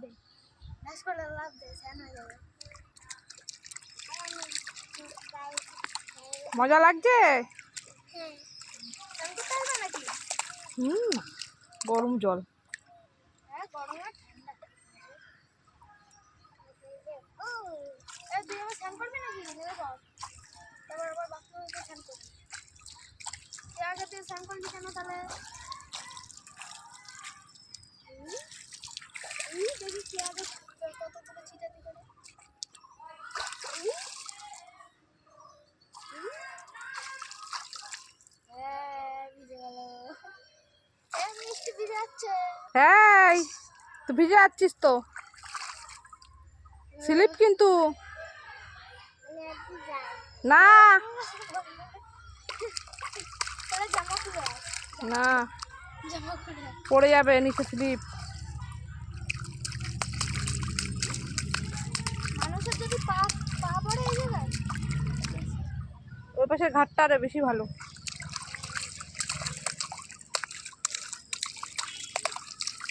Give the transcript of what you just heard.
দে, ঢাস করে লাভ দে, স্নান হয়ে যাবে। মজা লাগছে? হ্যাঁ, স্নান করতে হবে নাকি? গরম জল। হ্যাঁ, গরম আর ঠান্ডা। ও, এই তুই আবার স্নান করবি নাকি? নেমে পড়। তারপর আবার বাথরুমে গিয়ে স্নান করবি। তুই আগে তুই স্নান করবি কেন তাহলে? দেখি কি আগে কতগুলো ছিটাতে করে। হ্যাঁ, ভিজে গেল। মিষ্টি ভিজে যাচ্ছে। এই তুই ভিজে যাচ্ছিস তো, স্লিপ কিন্তু না। জামা খুলে না, জামা খুলে পড়ে যাবে নিচে স্লিপ। মানুষের যদি পা পা পড়ে এই জায়গায় ওই পাশে ঘাটটা আরে বেশি ভালো।